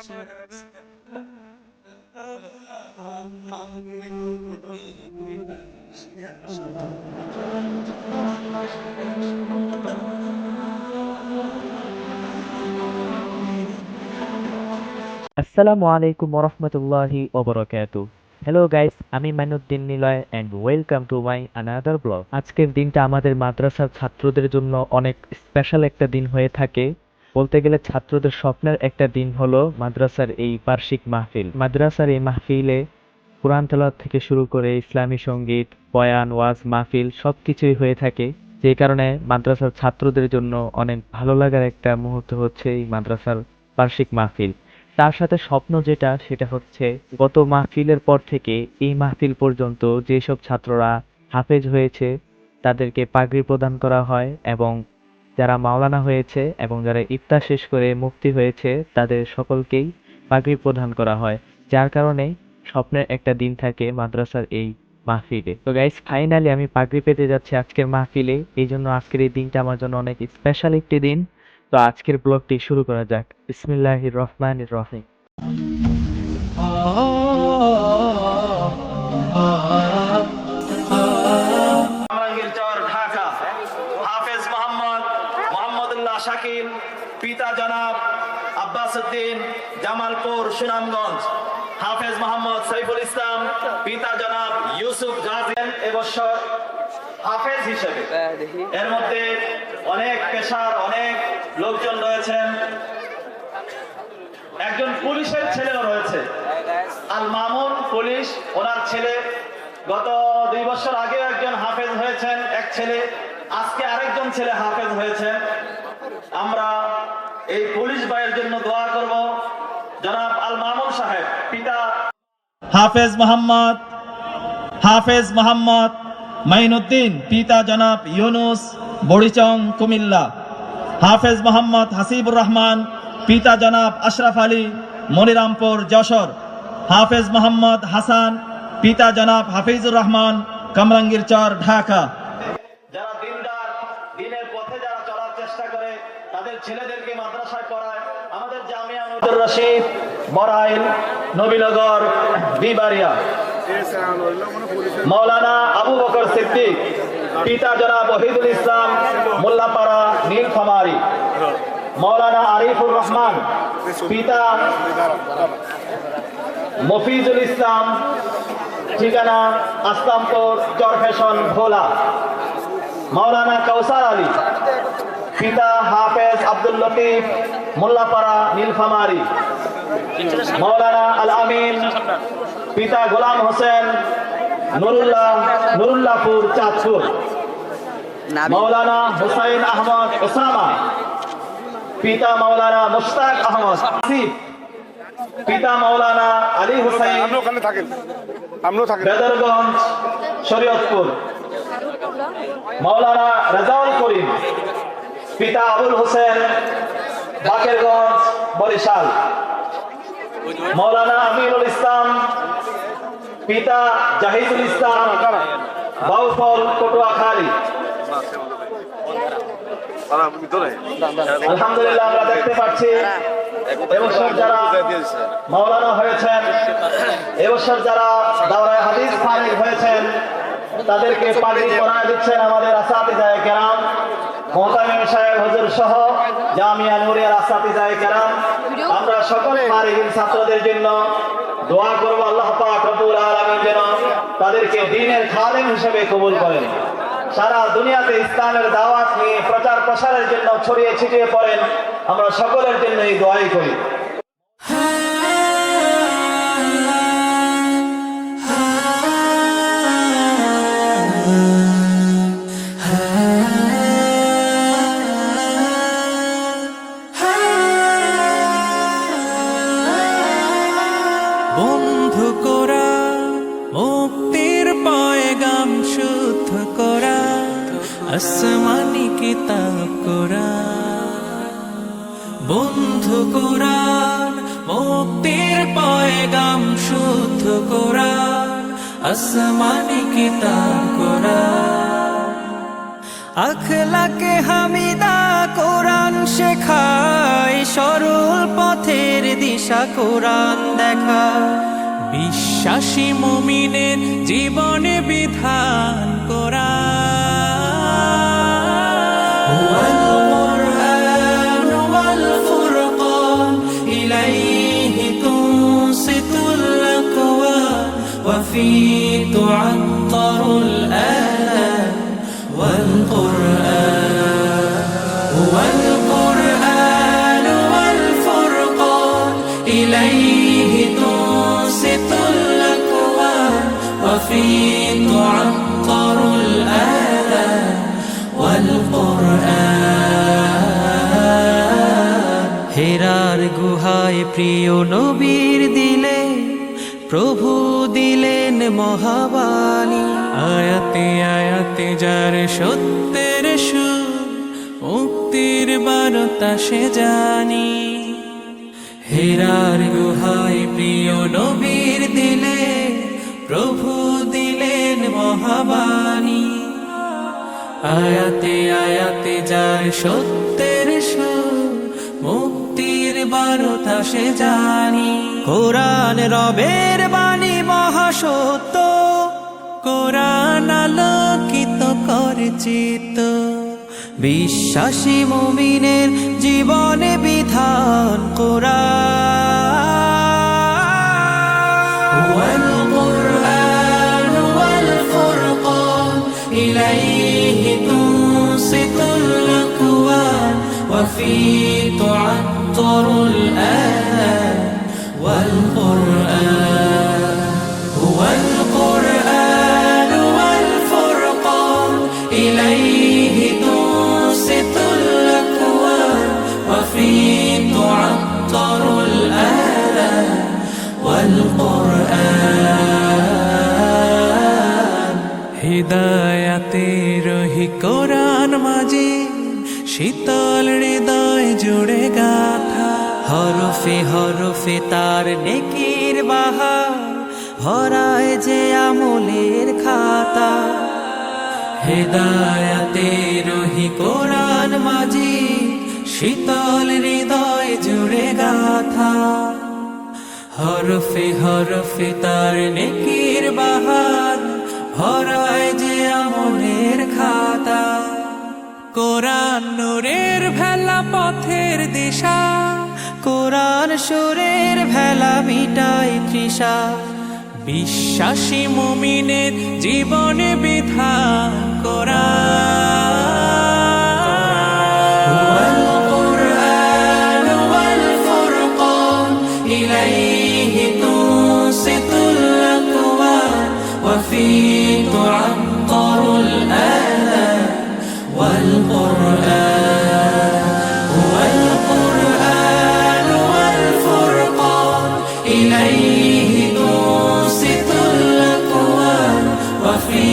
আসসালামু আলাইকুম ওরহমতুল্লাহি ওবরাকাতুহ। হ্যালো গাইস, আমি Mainuddin Niloy and welcome to my another blog. আজকের দিনটা আমাদের মাদ্রাসার ছাত্রদের জন্য অনেক স্পেশাল একটা দিন হয়ে থাকে। বলতে গেলে ছাত্রদের স্বপ্নের একটা দিন হলো মাদ্রাসার এই বার্ষিক মাহফিল। মাদ্রাসার এই মাহফিলে কোরআন তেলাওয়াত থেকে শুরু করে ইসলামী সঙ্গীত, বয়ান, ওয়াজ মাহফিল সবকিছুই হয়ে থাকে। যে কারণে মাদ্রাসার ছাত্রদের জন্য অনেক ভালো লাগার একটা মুহূর্ত হচ্ছে এই মাদ্রাসার বার্ষিক মাহফিল। তার সাথে স্বপ্ন যেটা সেটা হচ্ছে গত মাহফিলের পর থেকে এই মাহফিল পর্যন্ত যেসব ছাত্ররা হাফেজ হয়েছে তাদেরকে পাগড়ি প্রদান করা হয়, এবং যারা মাওলানা হয়েছে এবং যারা ইফতার শেষ করে মুফতি হয়েছে তাদের সকলকেই পাগড়ি প্রদান করা হয়। যার কারণে স্বপ্নের একটা দিন থাকে মাদ্রাসার এই মাহফিলে। তো গাইস, ফাইনালি আমি পাগড়ি পেতে যাচ্ছি আজকের মাহফিলে। এই জন্য আজকের এই দিনটা আমার জন্য অনেক স্পেশাল একটি দিন। তো আজকের ব্লগটি শুরু করা যাক। বিসমিল্লাহির রহমানির রহিম। ঢাকা হাফেজ মোহাম্মদুল্লাহ শাকিল, পিতা জনাব আব্বাস উদ্দিন, জামালপুর সুনামগঞ্জ। হাফেজ মোহাম্মদ সাইফুল ইসলাম, পিতা জনাব ইউসুফ গাজী। এবছর হাফেজ হিসেবে এর মধ্যে অনেক পেশার অনেক লোকজন রয়েছেন। একজন পুলিশের ছেলেও রয়েছে, আল মামুন পুলিশ, ওনার ছেলে। গত 2 বছর আগে একজন হাফেজ হয়েছেন, এক ছেলে। আজকে আরেকজন ছেলে হাফেজ হয়েছেন। আমরা এই পুলিশ ভাইয়ের জন্য দোয়া করব। জনাব আল মামুন সাহেব, পিতা হাফেজ মোহাম্মদ মাইনুদ্দিন, পিতা জনাব ইউনুস, বড়িচং, কুমিল্লা। হাফেজ মোহাম্মদ হাসিবুর রহমান, পিতা জনাব আশরাফ আলী, মনিরামপুর, যশোর। হাফেজ মোহাম্মদ হাসান, পিতা জনাব হাফিজুর রহমান, কামরাঙ্গীরচর, ঢাকা। যারা দিনদার, দিনের পথে যারা চলার চেষ্টা করে তাদের ছেলেদেরকে মাদ্রাসায় পড়ায় আমাদের জামিয়া নূর রশিদ, বড়াইল, নবীনগর, বিবাড়িয়া। মাওলানা আবু বকর সিদ্দিক, পিতা জনাব ওহিদুল ইসলাম, মোল্লাপাড়া, নীলফামারী। মাওলানা আরিফুর রহমান, পিতা মফিজুল ইসলাম, ঠিকানা আসলামপুর, চরফেশন, ভোলা। মাওলানা কাউসার আলী, পিতা হাফেজ আব্দুল লতিফ, মোল্লাপাড়া, নীলফামারী। মাওলানা আল আমিন, পিতা গোলাম হোসেন, নুরুল্লাহপুর, চাঁদপুর। মাওলানা হুসাইন আহমদ ওসামা, পিতা মাওলানা মুশতাক আহমদ আসিফ, পিতা মাওলানা আলী হুসাইন, বেদরগঞ্জ, শরীয়তপুর। মাওলানা রেজাউল করিম, পিতা আবুল হোসেন, বাকেরগঞ্জ, বরিশাল। মাওলানা আমিরুল ইসলাম, পিতা জাহিদুল ইসলাম, বাউফল, পটুয়াখালী। আলহামদুলিল্লাহ, আমরা দেখতে পাচ্ছি এবছর যারা মাওলানা হয়েছেন, এবছর যারা দাওরায়ে হাদিস ফারিগ হয়েছেন তাদেরকে পাগড়ি পরায় দিচ্ছেন আমাদের আসাতিজায়ে কেরাম, মুহতামিম সাহেব হুজুর সহ জামিয়া নূরিয়ার আসাতিজায়ে কেরাম। আমরা সকল ফারিগিন ছাত্রদের জন্য দোয়া করব আল্লাহ পাক রব্বুল আলামিন যেন তাদেরকে দ্বীনের খাদেম হিসেবে কবুল করেন। সারা দুনিয়াতে ইসলামের দাওয়াত নিয়ে প্রচার প্রসারের জন্য ছড়িয়ে ছিটিয়ে পড়েন। আমরা সকলের জন্য এই দোয়াই করি। বন্ধু করা মুক্তির পয়গাম শুদ্ধ করা আসমানি কিতাব করা। বন্ধু কোরআন মুক্তির পয়গাম শুদ্ধ করা আসমানি কিতাব করা। আখলাকে হামিদা কোরআন শেখায়, সরল পথের দিশা দিশা কোরআন দেখা বিশ্বাসী মুমিনের জীবনে বিধান কোরআন ওয়াল কুরআন ওয়াল ফুরকান ইলাইহি তুনসিতুল আকওয়ান ওয়া ফি তু'আত্তারুল আলাম ওয়াল কুরআন ওয়াল কুরআন ওয়াল ফুরকান ইলাইহি তুনসিতুল আকওয়ান ওয়া ফি তু'আত্তারুল আলাম ওয়াল কুরআন হেরার গুহায় প্রিয় নবীর দিলে প্রভু দিলেন মহাবাণী আয়াতে আয়াতে যার সত্যের সুর মুক্তির বার্তা সে জানি হেরার গুহায় প্রিয় নবীর দিলে প্রভু দিলেন মহাবাণী আয়াতে আয়াতে যার সত্যের সুর মুক্তির বার্তা সে জানি কোরআন রবের বাণী মহাসত্য কোরআন আলোকিত করে চিত্ত বিশ্বাসী মুমিনের জীবনে বিধান কোরআন ওয়াল কুরআন ওয়াল ফুরকান ইলাইহি তুনসিতুল আকওয়ান ওয়া ফি তু'আত্তারুল আলাম ওয়াল কুরআন ওয়াল কুরআন ওয়াল ফুরকান ইলাইহি তুনসিতুল আকওয়ান ওয়া ফি তু'আত্তারুল আলাম ওয়াল কুরআন হিদায়াতে রহি কোরআন মাজিদ শীতল হৃদয় জুড়ে গাথা হরফে হরফে তার নেকির বাহার ভরায় যে আমলের খাতা হেদায়াতে রহি কোরআন মাজিদ শীতল হৃদয় জুড়ে গাথা হরফে হরফে তার নেকির বাহার ভরায় যে আমলের খাতা কোরআন নূরের ভেলা পথের দিশা কোরআন সুরের ভেলা মিটায় তৃষা বিশ্বাসী মুমিনের জীবনে বিধান কোরআন ওয়াল কুরআন ওয়াল ফুরকান ইলাইহি তুনসিতুল আকওয়ান ওয়া ফি তু'আত্তারুল আলাম ওয়াল কুরআন ওয়াল কুরআন ওয়াল ফুরকান ইলাইহি তুনসিতুল আকওয়ান ওয়া ফি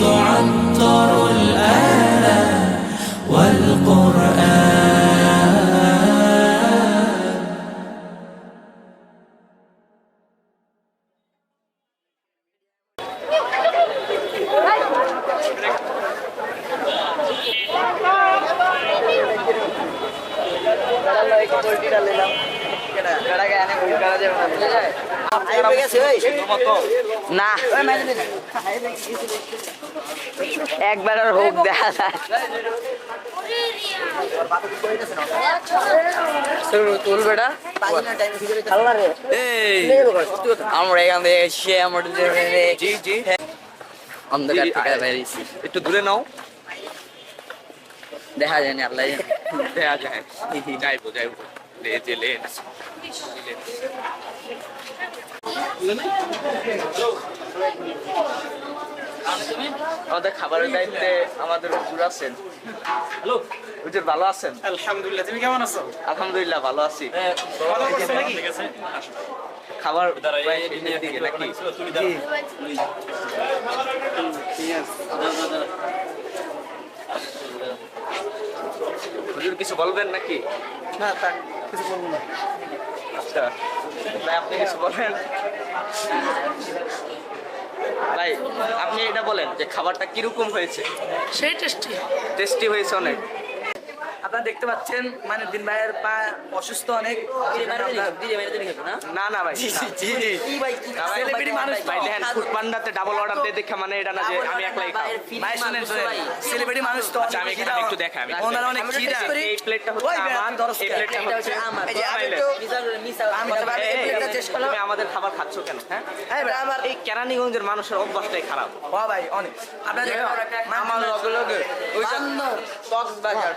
তু'আত্তারুল আলাম ওয়াল কুরআন না একবার আর হোক দেখা যায় তুল বেটা আমরা এখান থেকে এসে অন্ধকার থেকে বেরিয়েছি একটু দূরে নাও, দেখা যায়নি আল্লাহ দেখা যায়। যাইবো যাইবো, যে লেন আমাদের খাবারের দায়িত্বে আমাদের হুজুর আছেন। হ্যালো হুজুর, ভালো আছেন? আলহামদুলিল্লাহ, তুমি কেমন আছো? আলহামদুলিল্লাহ ভালো আছি। ভালো আছো নাকি? খাবার প্রায় শেষের দিকে নাকি? হুজুর কিছু বলবেন নাকি? না, তা কিছু বলবো না। আচ্ছা ভাই, আপনি কিছু বলেন। ভাই আপনি এটা বলেন যে খাবারটা কিরকম হয়েছে? সেই টেস্টি। টেস্টি হয়েছে অনেক। আপনারা দেখতে পাচ্ছেন মানে দিন ভাইয়ের পা অসুস্থ অনেক। না না ভাই সেলিব্রিটি মানুষ ভাই দেখেন ফুড পান্ডাতে ডাবল অর্ডার দিয়ে দেখা মানে এটা না যে আমি একলাই খাই। ভাই শুনেন সেলিব্রিটি মানুষ তো আমি এখানে একটু দেখাই আমি ওনার অনেক খিদা। এই প্লেটটা হচ্ছে আমার, এই প্লেটটা হচ্ছে আমার। এই যে আমি তো তুমি আমাদের খাবার খাচ্ছ কেন? হ্যাঁ আমার এই কেরানীগঞ্জের মানুষের অভ্যাসটাই খারাপ। ও ভাই অনেক আপনাদের আমার লগে লগে ওই কক্সবাজার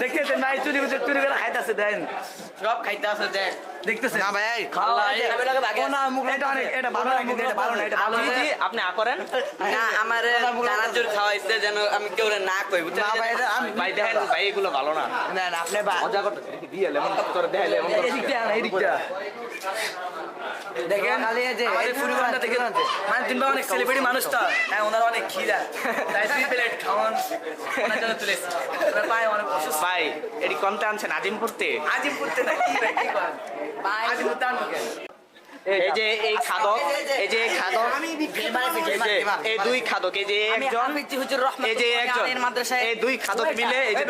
দেখতেছেন ভাই চুরি করে খাইতেছে দেন সব খাইতেছে দেন দেখতেছেন না ভাই এটা ভালো না কিন্তু এটা ভালো না এটা ভালো না আপনি করেন না আমার চানাচুর খাওয়াইছে যেন আমি কেউ না কই বুঝছেন না ভাই ভাই দেখেন ভাই এগুলো ভালো না না না আপনি মজা করতে দিয়ে লেমন করে দেখাইলে এমন করে এদিকটা দেখেন আমাদের ফুরুবান্ডা থেকে মানে তিন অনেক সেলিব্রিটি মানুষ তো হ্যাঁ ওনার অনেক খিদা তাই 3 প্লেট খাওয়ান ওনার জন্য তুলেছি ভাই অনেক অসুস্থ ভাই এটি কমতে আনছেন আজিমপুরতে না কি ভাই কি করেন ভাই আজিমপুরতে আনবেন এই যে এই খাদক এই দুই খাদক এই যে একজন এই যে একজন এই দুই খাদক মিলে এই যে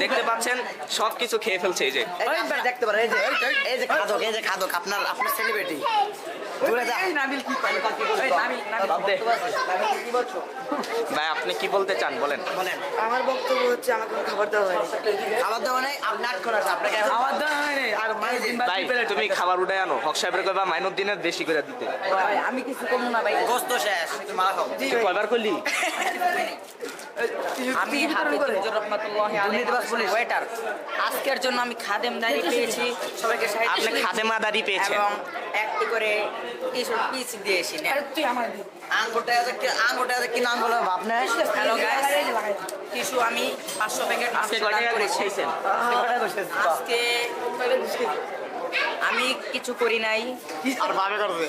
দেখতে পাচ্ছেন সবকিছু খেয়ে ফেলছে এই যে দেখতে পারে এই যে খাদক আপনার সেলিব্রিটি ভাই আপনি কি বলতে চান বলেন আমার বক্তব্য হচ্ছে আমাকে খাবার দেওয়া হয় খাবার দাবার নেই আপনার কোন আছে আপনাকে খাবার দাওয়া হয়নি আর ভাই তুমি খাবার উঠে আনো হক সাহেবের কইবা মাইনুদ্দিনের বেশি করে দিতে ভাই আমি কিছু করবো না ভাই গোস্ত শেষ তুমি মারা খাও তুই কয়বার করলি আমি হাফিজুর রহমাতুল্লাহি আলাইহি ওয়েটার আজকের জন্য আমি খাদেমদারি পেয়েছি সবাইকে আপনি খাদেমাদারি পেয়েছেন এবং একটি করে কিছু পিস দিয়েছি তুই আমার আঙ্গুরটা কি নাম বলো আপনি হ্যালো গাইস কিছু আমি 500 প্যাকেট আজকে কয় টাকা করে খাইছেন আজকে আমি কিছু করি নাই আর ভাবে করবে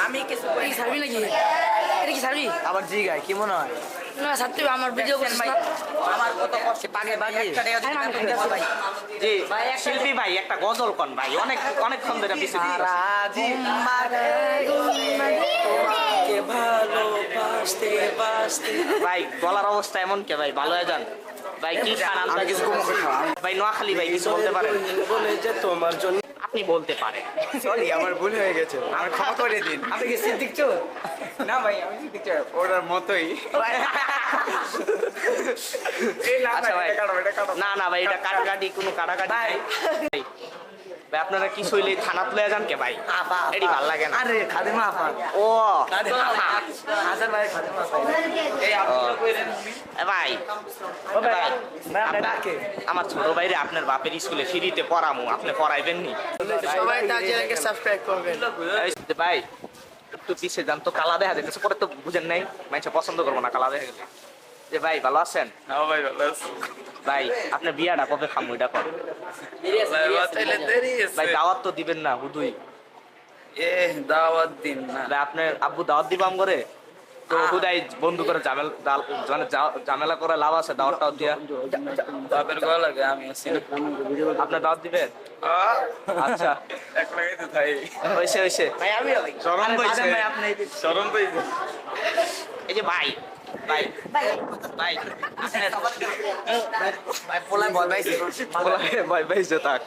আমি কিছু করি সার্ভি নাকি এটা কি সার্ভি আবার জি গায় কি মনে হয় না সত্যি আমার ভিডিও করছেন ভাই আমার কত কষ্ট পাগে একটা টাকা দিতে আমি ভাই জি শিল্পী ভাই একটা গজল কোন ভাই অনেকক্ষণ ধরে পিছে ভাই গলার অবস্থা এমন কে ভাই ভালো হয়ে যান ভাই কি খান আমরা কিছু ভাই নোয়াখালী ভাই কিছু বলতে পারেন বলে যে তোমার জন্য আপনি বলতে পারেন সরি আমার ভুল হয়ে গেছে আমার ক্ষমা করে দিন আপনি কি সিদ্দিক চোর না ভাই আমি কি দেখছি ওটার মতোই আচ্ছা ভাই না না ভাই এটা কাটাকাটি কোনো কাটাকাটি নাই ভাই আপনারা কি শৈলী থানা তুলে যান কে ভাই এটি ভাল লাগে না আরে খাদেমা আপা ও হাজার ভাই খাদেমা আপা এই ভাই আপনি ডাকে আমার ছোট ভাইরে আপনার বাপের স্কুলে ফ্রিতে পড়ামু আপনি পড়াইবেন নি সবাই তার চ্যানেলকে সাবস্ক্রাইব করবেন ভাই একটু পিছিয়ে যান তো কালা দেখা যাচ্ছে পরে তো বুঝেন নাই মানুষ পছন্দ করবো না কালা দেখা গেলে যে ভাই ভালো আছেন হ্যাঁ ভাই ভালো আছি ভাই আপনার বিয়াটা কবে খামু এটা কর ভাই দাওয়াত তো দিবেন না হুদুই দাওয়াত দিন না ভাই আপনার আব্বু দাওয়াত দিবাম করে তো হুদাই বন্ধু করে ঝামেলা করে লাভ আছে দাওয়াতটাও দিয়া বাপের গলা লাগে আমি আছি আপনার দাওয়াত দিবেন আচ্ছা এক লাগাইতে থাই হইছে ভাই আমি শরম পাইছে ভাই আপনি শরম পাইছে এই যে ভাই ভাই ভাই ভাই পোলা বল ভাইছে ভাই ভাইছে তাক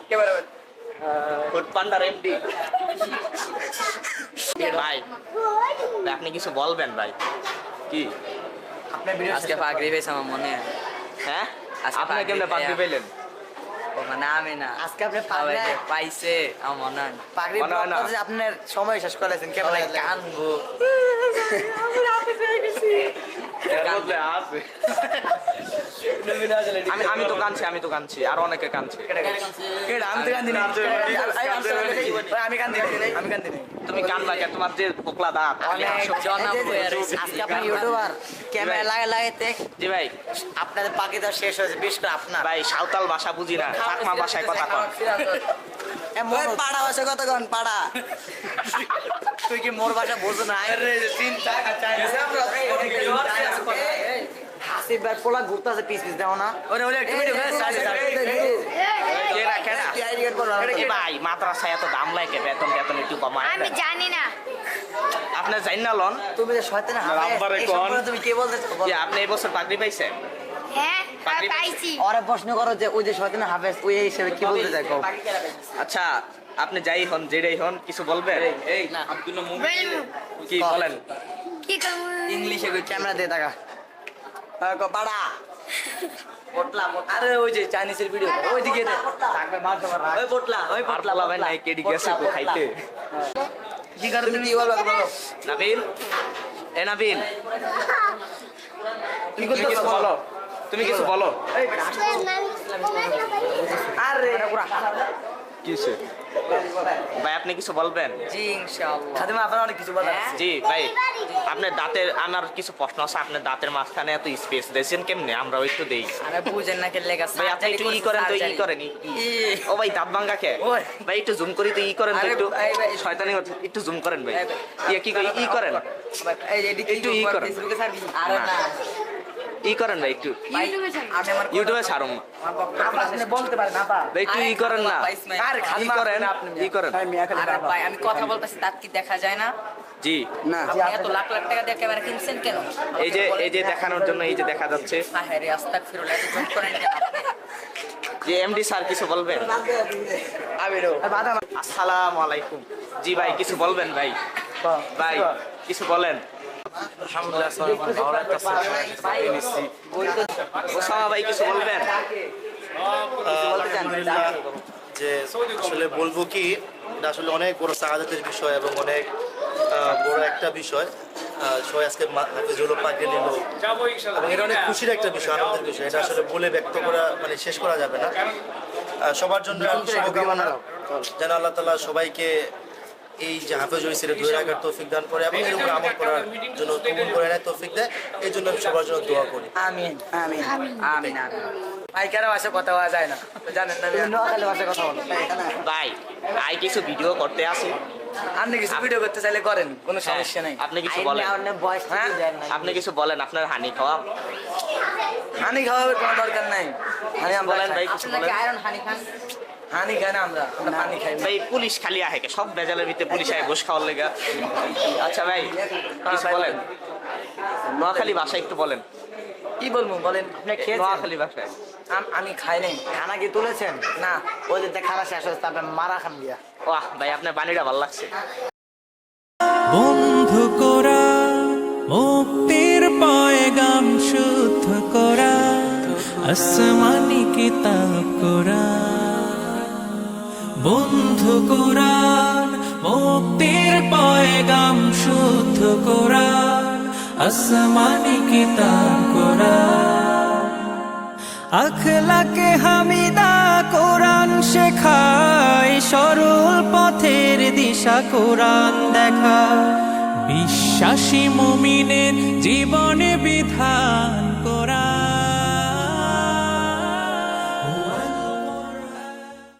কে বলে ফুড পান্ডার এমডি ভাই আপনি কিছু বলবেন ভাই কি আপনার ভিডিও আজকে পাগড়ি পেয়েছে আমার মনে হয় হ্যাঁ আজকে আপনি পাগড়ি কেমনে পাগড়ি পেলেন ও মানে আমি না আজকে আপনি সবাই পাগড়ি যে পাইছে আমার মনে হয় না। পাগড়ি মনে হয় না। ব্লগ আপনার সময় শেষ করেছেন কে সবাই বলে কানবো আমি তো কাঁদছি আর অনেকে কাঁদছে আমি তো কান্দি না আমি কান্দি নাই তুমি কানবা কে তোমার যে পোকলা দাঁত আজকে আপনার ইউটিউবার ক্যামেরা লাগাইতে জি ভাই আপনাদের পাখি তো শেষ হয়েছে বিশেষ করে আপনার ভাই সাঁওতাল ভাষা বুঝি না চাকমা ভাষায় কথা কন পাড়া ভাষা কত কন পাড়া তুই কি মোর ভাষা বোঝো না হাসিব ভাই পোলা ঘুরতেছে পিস পিস দাও না ভাই মাদ্রাসায় এত দাম লাগে বেতন একটু কমায় আমি জানি না আপনার জাইন না লন তুমি যে শয়তানের রাব্বারে হাফেজ, এই কোন? সম্পর্কে তুমি কি বলতে চাও? যে আপনি এই বছর পাগড়ি পাইছেন হ্যাঁ পাগড়ি পাইছি ওরে প্রশ্ন করো যে ওই যে শয়তানের হাফেজ ওই এই হিসেবে কি বলতে চাই কও? আচ্ছা আপনি যাই হন যেটাই হন কিছু বলবেন বলবো কি বলেন কি করবো ইংলিশে কই ক্যামেরা দিয়ে টাকা পাড়া পটলা আরে ওই যে চাইনিজের ভিডিও ওই দিকে দে ওই পটলা ওই আর পটলা বলাবেন নাই কেডি গেছে তো খাইতে কি করে তুমি কি বলবা বলো নাবিল এ নাবিল কি তুমি কিছু করতেছ বলো তুমি কিছু বলো আরে কিসে ভাই আপনি কিছু বলবেন জি ইনশাআল্লাহ খাদিমা আপনার অনেক কিছু বলার আছে জি ভাই আপনার দাঁতের আমার কিছু প্রশ্ন আছে আপনার দাঁতের মাঝখানে এত স্পেস দিয়েছেন কেমনে আমরাও একটু দেই আরে বুঝেন না কে লেগা ভাই আপনি একটু ই করেন তো ই করেন ও ভাই দাঁত ভাঙ্গা কে ওই। ভাই একটু জুম করি তো ই করেন তো আরে একটু ভাই, ভাই। শয়তানি হচ্ছে একটু জুম করেন ভাই এই ভাই। ইয়ে কি করি ই করেন এই এডিট একটু ই করেন। ফেসবুকে ছাড়বি আরে না। না ই করেন ভাই একটু ইউটিউবে ছাড়বি। আমি আমার ইউটিউবে ছাড়ুন না আমার বক্তব্য আপনি বলতে পারেন আপা ভাই একটু ই করেন না আরে ই খাদিমা করেন আপনি ই করেন আরে ভাই আমি কথা বলতেছি তার কি দেখা যায় না জি না আপনি এত লাখ লাখ টাকা দিয়ে ক্যামেরা কিনছেন কেন এই যে দেখানোর জন্য এই যে দেখা যাচ্ছে হ্যাঁ রে আস্তাগফিরুল্লাহ এত জোর করেন কেন আপনি যে এমডি স্যার কিছু বলবেন আমিরও বাদাম আসসালামু আলাইকুম জি ভাই কিছু বলবেন ভাই ভাই কিছু বলেন ওসামা ভাই কিছু বলবেন আলহামদুলিল্লাহ যে আসলে বলবো কি এটা আসলে অনেক বড় সাহায্যের বিষয় এবং অনেক বড় একটা বিষয় সবাই আজকে হাফিজুল পাকে নিল এবং এটা অনেক খুশির একটা বিষয় আনন্দের বিষয় এটা আসলে বলে ব্যক্ত করা মানে শেষ করা যাবে না সবার জন্য শুভকামনা যেন আল্লাহ তাআলা সবাইকে এই যে হাফেজ হয়েছে ধরে রাখার তৌফিক দান করে এবং এর উপর আমল করার জন্য কবুল করে নেয় তৌফিক দেয় এই জন্য আমি সবার জন্য দোয়া করি আমিন আমিন আমিন পাইকারা ভাষা কথা বলা যায় না তো জানেন না নোয়াখালী ভাষায় কথা বলো ভাই আই কিছু ভিডিও করতে আসি আপনি কিছু ভিডিও করতে চাইলে করেন কোনো সমস্যা নেই আপনি কিছু বলেন আপনি কিছু বলেন আপনার হানি খাওয়া হানি খাওয়ার কোনো দরকার নাই হানি আমরা বলেন ভাই খাই। কিছু আপনাকে বলেন আয়রন হানি খান হানি খাই না আমরা আমরা পানি খাই না। ভাই পুলিশ খালি আহে কে? সব বেজালের ভিতরে পুলিশ আয় ঘুষ খাওয়ার লেগা আচ্ছা ভাই কিছু বলেন নোয়াখালী ভাষা একটু বলেন কি বলবো বলেন আপনি খেয়েছেন নোয়াখালী ভাষায় আমি খাই নাই খানা কি তুলেছেন না ওই যে খানা শেষ হচ্ছে তারপরে মারা খান দিয়া বাহ ভাই আপনার বাণীটা ভালো লাগছে বন্ধু করা মুক্তির পয়গাম শুদ্ধ করা আসমানি কিতাব করা বন্ধু কোরআন মুক্তির পয়গাম শুদ্ধ কোরআন আসমানি কিতাব কোরআন আখলাকে হামিদা কোরআন শেখায় সরল পথের দিশা কোরআন দেখা বিশ্বাসী মুমিনের জীবনে বিধান